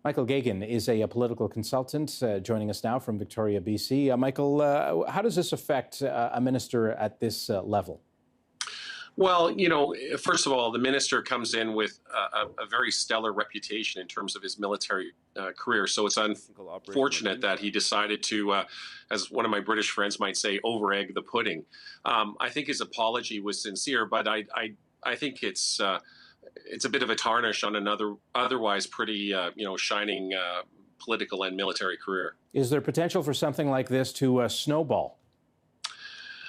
Michael Geoghegan is a political consultant joining us now from Victoria, BC. Michael, how does this affect a minister at this level? Well, first of all, the minister comes in with a very stellar reputation in terms of his military career. So it's unfortunate that he decided to, as one of my British friends might say, over-egg the pudding. I think his apology was sincere, but I think it's a bit of a tarnish on another otherwise pretty, shining political and military career. Is there potential for something like this to snowball?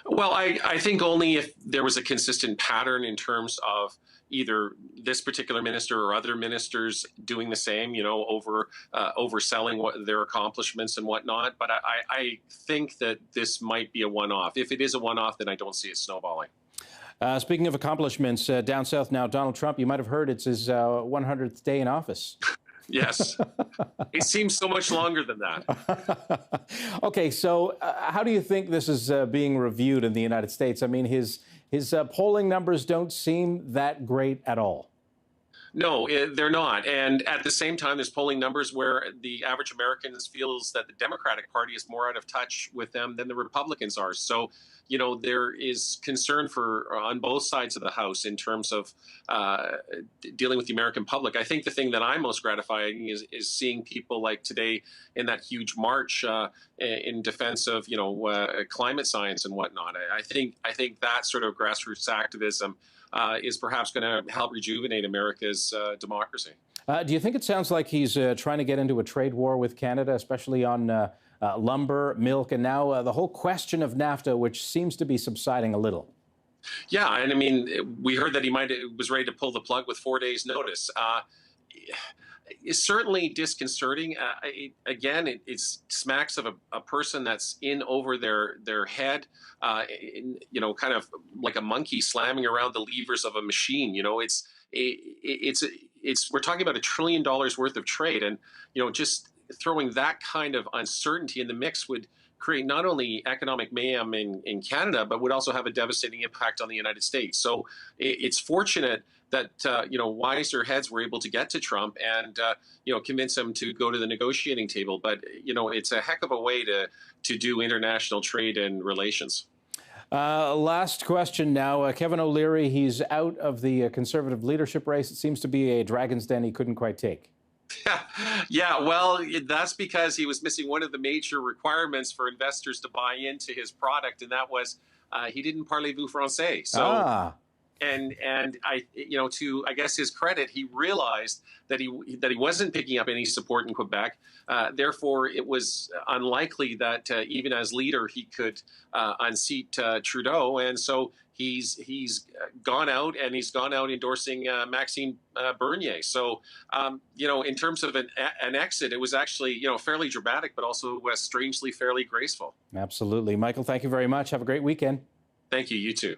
Well, I think only if there was a consistent pattern in terms of either this particular minister or other ministers doing the same, overselling what their accomplishments and whatnot. But I think that this might be a one-off. If it is a one-off, then I don't see it snowballing. Speaking of accomplishments, down south now, Donald Trump, you might have heard it's his 100th day in office. Yes. It seems so much longer than that. Okay, so how do you think this is being reviewed in the United States? I mean, his polling numbers don't seem that great at all. No, they're not. And at the same time, there's polling numbers where the average American feels that the Democratic Party is more out of touch with them than the Republicans are. So, there is concern on both sides of the House in terms of dealing with the American public. I think the thing that I'm most gratifying is seeing people like today in that huge march in defense of, climate science and whatnot. I think that sort of grassroots activism is perhaps going to help rejuvenate America's democracy. Do you think it sounds like he's trying to get into a trade war with Canada, especially on lumber, milk, and now the whole question of NAFTA, which seems to be subsiding a little? Yeah, and I mean, we heard that he was ready to pull the plug with 4 days' notice. It's certainly disconcerting. It smacks of a person that's in over their head, kind of like a monkey slamming around the levers of a machine. We're talking about $1 trillion worth of trade, and just throwing that kind of uncertainty in the mix would create not only economic mayhem in Canada, but would also have a devastating impact on the United States. So it's fortunate that wiser heads were able to get to Trump and convince him to go to the negotiating table. But it's a heck of a way to do international trade and relations. Last question now. Kevin OLeary, he's out of the Conservative leadership race. It seems to be a dragon's den he couldn't quite take. Yeah, well, that's because he was missing one of the major requirements for investors to buy into his product, and that was he didn't parlez-vous français. So, and to I guess his credit, he realized that he wasn't picking up any support in Quebec. Therefore, it was unlikely that even as leader he could unseat Trudeau, and so he's gone out, and he's gone out endorsing Maxime Bernier. So, in terms of an exit, it was actually, fairly dramatic, but also strangely fairly graceful. Absolutely. Michael, thank you very much. Have a great weekend. Thank you. You too.